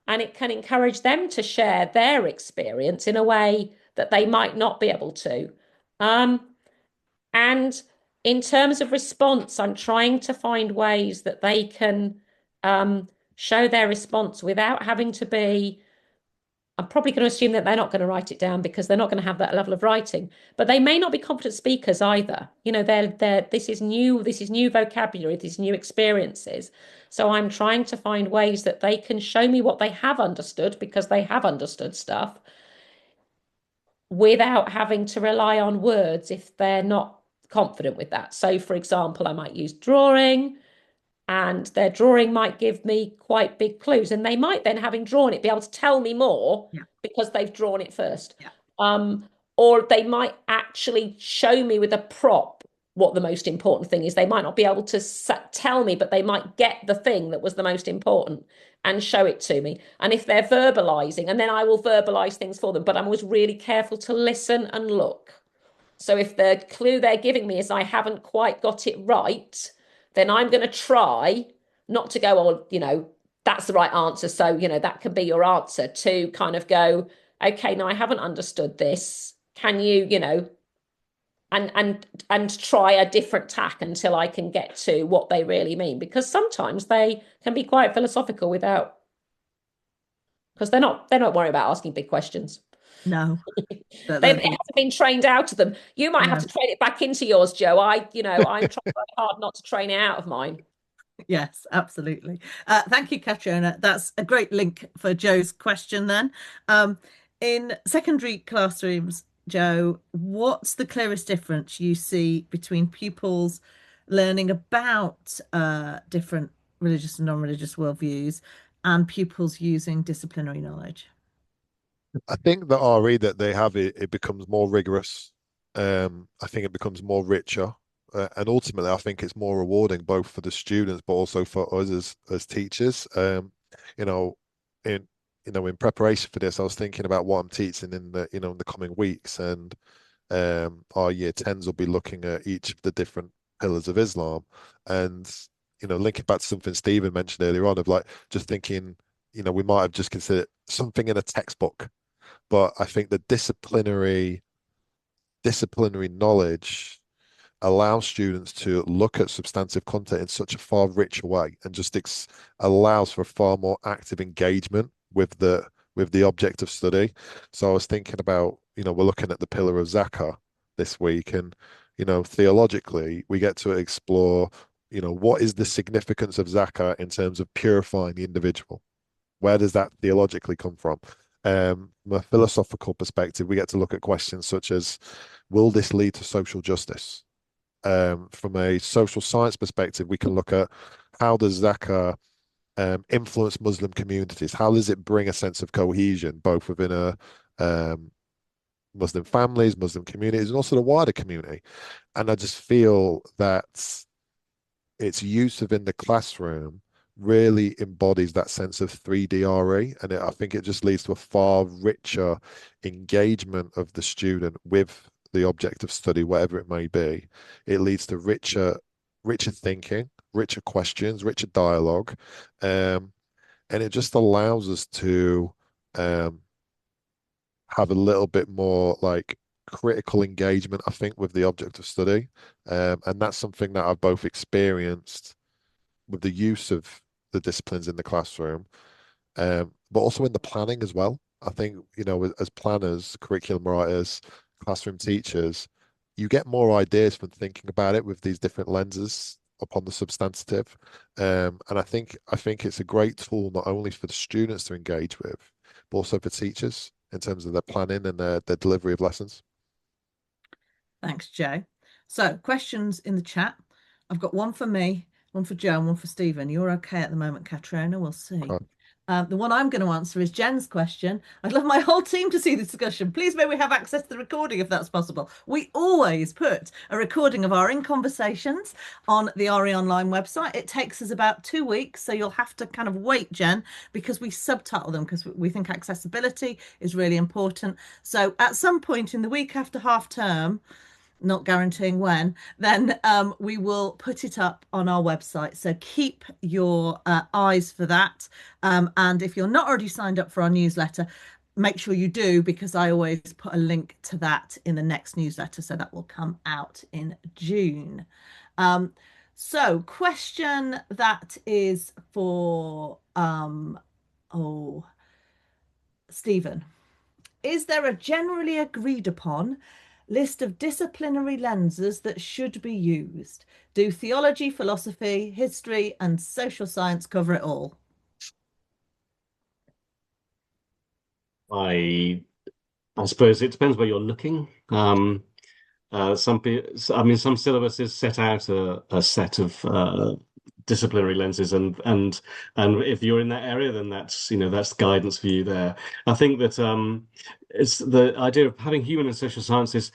And it can encourage them to share their experience in a way that they might not be able to. And in terms of response, I'm trying to find ways that they can show their response without having to be. I'm probably going to assume that they're not going to write it down because they're not going to have that level of writing, but they may not be competent speakers either. This is new vocabulary, these new experiences. So I'm trying to find ways that they can show me what they have understood because they have understood stuff without having to rely on words if they're not confident with that. So, for example, I might use drawing, and their drawing might give me quite big clues, and they might then, having drawn it, be able to tell me more because they've drawn it first. Or they might actually show me with a prop what the most important thing is. They might not be able to tell me, but they might get the thing that was the most important and show it to me. And if they're verbalizing, and then I will verbalize things for them, but I'm always really careful to listen and look. So if the clue they're giving me is I haven't quite got it right, then I'm going to try not to go, oh, that's the right answer. So, that can be your answer, to kind of go, okay, no, I haven't understood this. Can you, and try a different tack until I can get to what they really mean. Because sometimes they can be quite philosophical because they're not worried about asking big questions. No. It hasn't been trained out of them. You might have to train it back into yours, Joe. I'm trying hard not to train it out of mine. Yes, absolutely. Thank you, Catriona. That's a great link for Joe's question then. In secondary classrooms, Joe, what's the clearest difference you see between pupils learning about different religious and non-religious worldviews, and pupils using disciplinary knowledge? I think the RE that they have, it becomes more rigorous. I think it becomes more richer, and ultimately, I think it's more rewarding both for the students, but also for us as teachers. You know, in in preparation for this, I was thinking about what I'm teaching in the in the coming weeks, and our year tens will be looking at each of the different pillars of Islam, and linking back to something Stephen mentioned earlier on of like just thinking, we might have just considered something in a textbook, but I think the disciplinary knowledge allows students to look at substantive content in such a far richer way and just allows for a far more active engagement with the object of study. So I was thinking about, we're looking at the pillar of SACRE this week, and theologically we get to explore, what is the significance of SACRE in terms of purifying the individual? Where does that theologically come from? From a philosophical perspective, we get to look at questions such as, will this lead to social justice? From a social science perspective, we can look at how does SACRE influence Muslim communities? How does it bring a sense of cohesion, both within Muslim families, Muslim communities, and also the wider community? And I just feel that its use within the classroom really embodies that sense of 3D RE, and I think it just leads to a far richer engagement of the student with the object of study, whatever it may be. It leads to richer thinking, richer questions, richer dialogue, and it just allows us to have a little bit more like critical engagement, I think, with the object of study, and that's something that I've both experienced with the use of the disciplines in the classroom, but also in the planning as well. I think, as planners, curriculum writers, classroom teachers, you get more ideas from thinking about it with these different lenses upon the substantive. And I think it's a great tool not only for the students to engage with, but also for teachers in terms of their planning and their delivery of lessons. Thanks, Joe. So, questions in the chat. I've got one for me, one for Joe, and one for Stephen. You're okay at the moment, Catriona. We'll see. Okay. The one I'm going to answer is Jen's question. I'd love my whole team to see the discussion. Please may we have access to the recording if that's possible. We always put a recording of our in conversations on the RE Online website. It takes us about 2 weeks, so you'll have to kind of wait, Jen, because we subtitle them because we think accessibility is really important. So at some point in the week after half term, not guaranteeing when, then we will put it up on our website. So keep your eyes for that. And if you're not already signed up for our newsletter, make sure you do, because I always put a link to that in the next newsletter. So that will come out in June. So question that is for Stephen. Is there a generally agreed upon list of disciplinary lenses that should be used? Do theology, philosophy, history, and social science cover it all? I suppose it depends where you're looking. Some people, I mean, some syllabuses set out a set of disciplinary lenses, and if you're in that area, then that's guidance for you there. I think that it's the idea of having human and social sciences,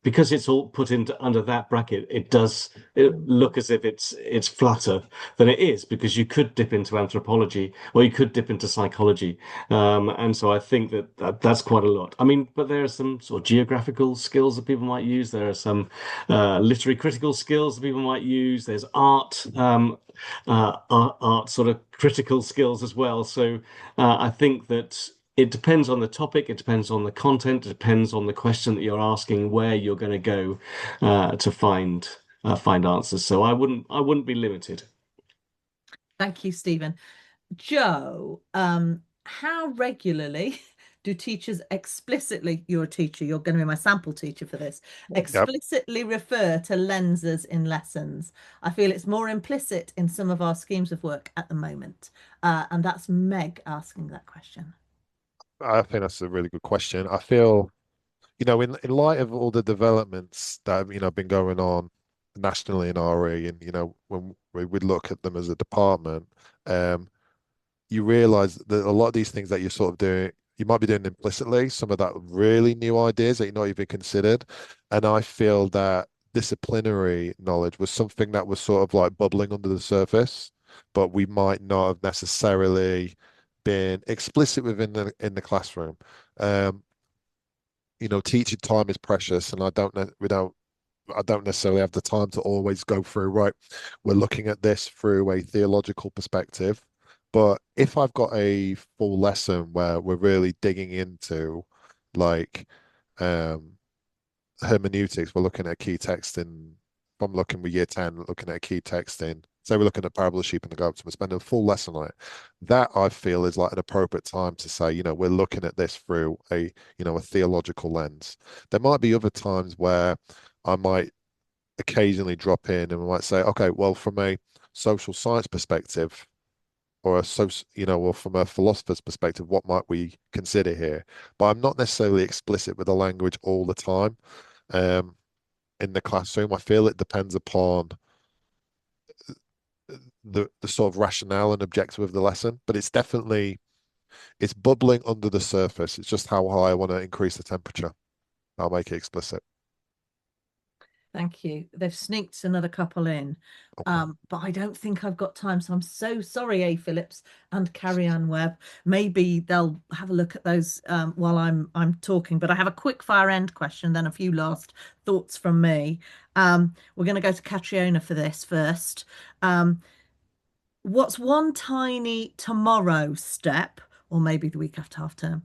because it's all put into under that bracket. It look as if it's flatter than it is, because you could dip into anthropology or you could dip into psychology, and so I think that's quite a lot. I mean, but there are some sort of geographical skills that people might use. There are some literary critical skills that people might use. There's art sort of critical skills as well. So I think that it depends on the topic, it depends on the content, it depends on the question that you're asking, where you're going to go to find answers. So I wouldn't be limited. Thank you, Stephen. Joe, how regularly do teachers explicitly, you're a teacher, you're going to be my sample teacher for this, explicitly refer to lenses in lessons? I feel it's more implicit in some of our schemes of work at the moment. And that's Meg asking that question. I think that's a really good question. I feel, in light of all the developments that have, been going on nationally in RE, and when we would look at them as a department, you realize that a lot of these things that you're sort of doing, you might be doing implicitly, some of that really new ideas that you're not even considered. And I feel that disciplinary knowledge was something that was sort of like bubbling under the surface, but we might not have necessarily been explicit within the classroom. Um, teaching time is precious, and I don't necessarily have the time to always go through, right, we're looking at this through a theological perspective. But if I've got a full lesson where we're really digging into like um hermeneutics, we're looking at a key text in, if I'm looking with year 10, looking at a key text in, say we're looking at parable of the sheep and the goats, and we're spending a full lesson on it. That I feel is like an appropriate time to say, we're looking at this through a theological lens. There might be other times where I might occasionally drop in and we might say, okay, well, from a social science perspective, or or from a philosopher's perspective, what might we consider here? But I'm not necessarily explicit with the language all the time. Um, in the classroom, I feel it depends upon the sort of rationale and objective of the lesson, but it's bubbling under the surface. It's just how high I want to increase the temperature. I'll make it explicit. Thank you. They've sneaked another couple in, Okay. but I don't think I've got time. So I'm so sorry, A. Phillips and Carrie Ann Webb. Maybe they'll have a look at those while I'm talking. But I have a quick fire end question, then a few last thoughts from me. We're going to go to Catriona for this first. What's one tiny tomorrow step, or maybe the week after half term,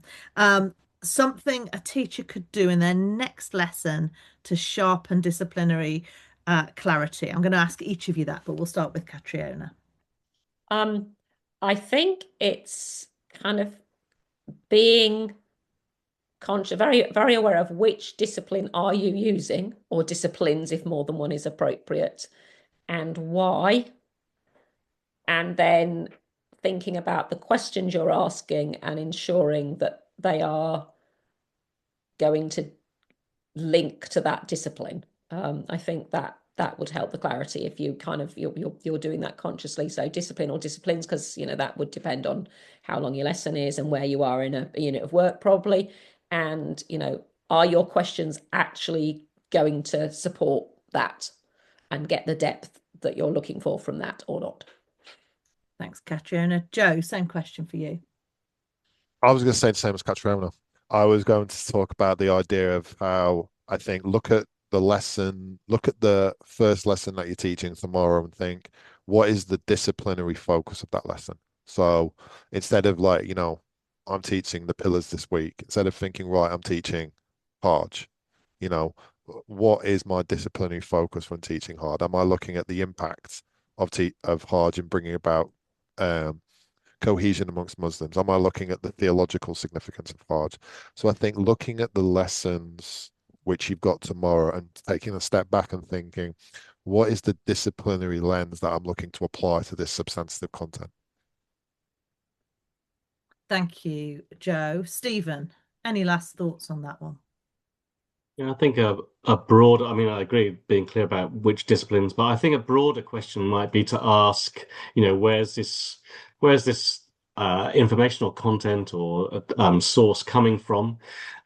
something a teacher could do in their next lesson to sharpen disciplinary clarity? I'm going to ask each of you that, but we'll start with Catriona. I think it's kind of being conscious, very, very aware of which discipline are you using, or disciplines if more than one is appropriate, and why. And then thinking about the questions you're asking and ensuring that they are going to link to that discipline. I think that would help the clarity if you kind of you're doing that consciously. So discipline or disciplines, because that would depend on how long your lesson is and where you are in a unit of work probably. And are your questions actually going to support that and get the depth that you're looking for from that or not? Thanks, Catriona. Joe, same question for you. I was going to say the same as Catriona. I was going to talk about the idea of how I think look at the first lesson that you're teaching tomorrow and think, what is the disciplinary focus of that lesson? So instead of like, I'm teaching the pillars this week, instead of thinking, right, I'm teaching hard, you know, what is my disciplinary focus when teaching hard? Am I looking at the impact of hard in bringing about um cohesion amongst Muslims? Am I looking at the theological significance of Hajj? So I think looking at the lessons which you've got tomorrow and taking a step back and thinking, what is the disciplinary lens that I'm looking to apply to this substantive content? Thank you, Joe. Stephen, any last thoughts on that one? Yeah, I think a broad, I mean, I agree being clear about which disciplines, but I think a broader question might be to ask, where's this informational content or source coming from?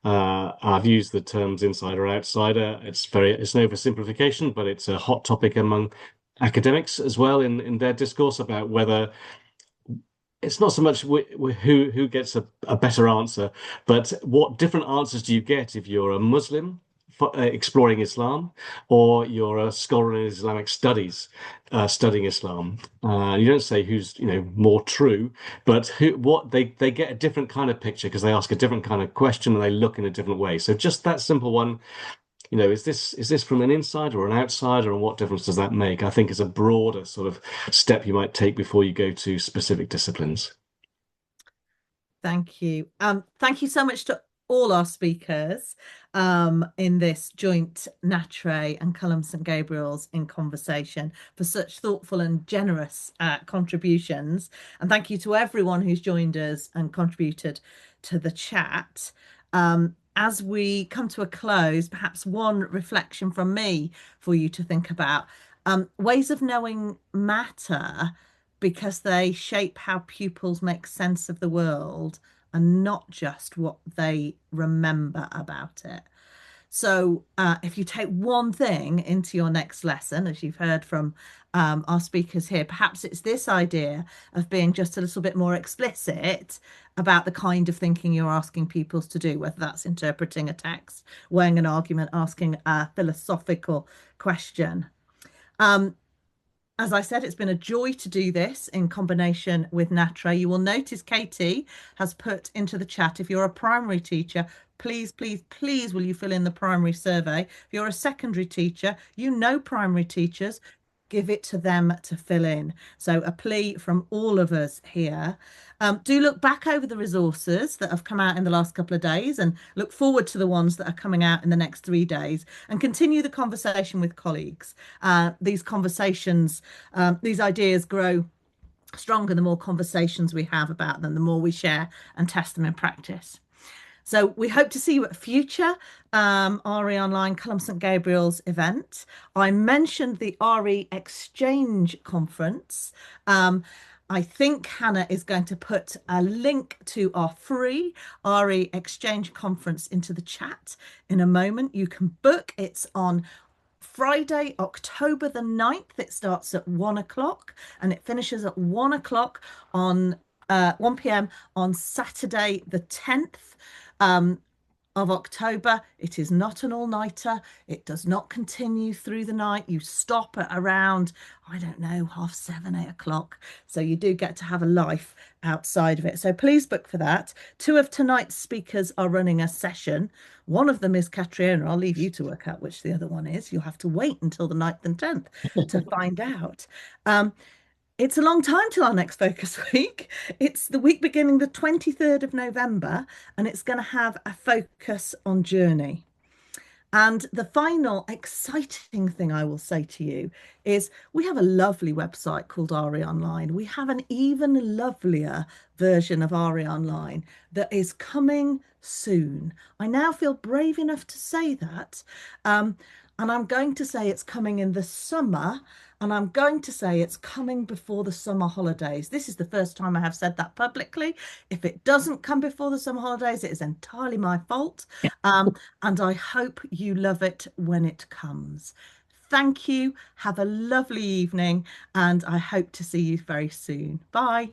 I've used the terms insider, outsider. It's an oversimplification, but it's a hot topic among academics as well in their discourse about whether it's not so much who gets a better answer, but what different answers do you get if you're a Muslim exploring Islam, or you're a scholar in Islamic studies studying Islam. You don't say who's more true, but what they get a different kind of picture because they ask a different kind of question and they look in a different way. So just that simple one, is this from an insider or an outsider, and what difference does that make? I think is a broader sort of step you might take before you go to specific disciplines. Thank you. Thank you so much to all our speakers in this joint NATRE and Culham St Gabriel's in conversation for such thoughtful and generous contributions. And thank you to everyone who's joined us and contributed to the chat. as we come to a close, perhaps one reflection from me for you to think about. Ways of knowing matter because they shape how pupils make sense of the world and not just what they remember about it. So, if you take one thing into your next lesson, as you've heard from our speakers here, perhaps it's this idea of being just a little bit more explicit about the kind of thinking you're asking pupils to do, whether that's interpreting a text, weighing an argument, asking a philosophical question. As I said, it's been a joy to do this in combination with NATRE. You will notice Katie has put into the chat, if you're a primary teacher, please, please, please, will you fill in the primary survey? If you're a secondary teacher, you know primary teachers, give it to them to fill in. So a plea from all of us here. Do look back over the resources that have come out in the last couple of days and look forward to the ones that are coming out in the next 3 days and continue the conversation with colleagues. These conversations, these ideas grow stronger the more conversations we have about them, the more we share and test them in practice. So we hope to see you at future RE Online Culham St Gabriel's event. I mentioned the RE Exchange Conference. I think Hannah is going to put a link to our free RE Exchange Conference into the chat in a moment. You can book. It's on Friday, October the 9th. It starts at 1 o'clock and it finishes at 1 o'clock on 1 p.m. on Saturday the 10th. Of October. It is not an all-nighter. It does not continue through the night. You stop at around, I don't know, 7:30, 8 o'clock. So you do get to have a life outside of it. So please book for that. 2 of tonight's speakers are running a session. One of them is Catriona. I'll leave you to work out which the other one is. You'll have to wait until the 9th and 10th to find out. It's a long time till our next focus week. It's the week beginning the 23rd of November, and it's going to have a focus on journey. And the final exciting thing I will say to you is we have a lovely website called RE Online. We have an even lovelier version of RE Online that is coming soon. I now feel brave enough to say that. And I'm going to say it's coming in the summer. And I'm going to say it's coming before the summer holidays. This is the first time I have said that publicly. If it doesn't come before the summer holidays, it is entirely my fault. And I hope you love it when it comes. Thank you. Have a lovely evening. And I hope to see you very soon. Bye.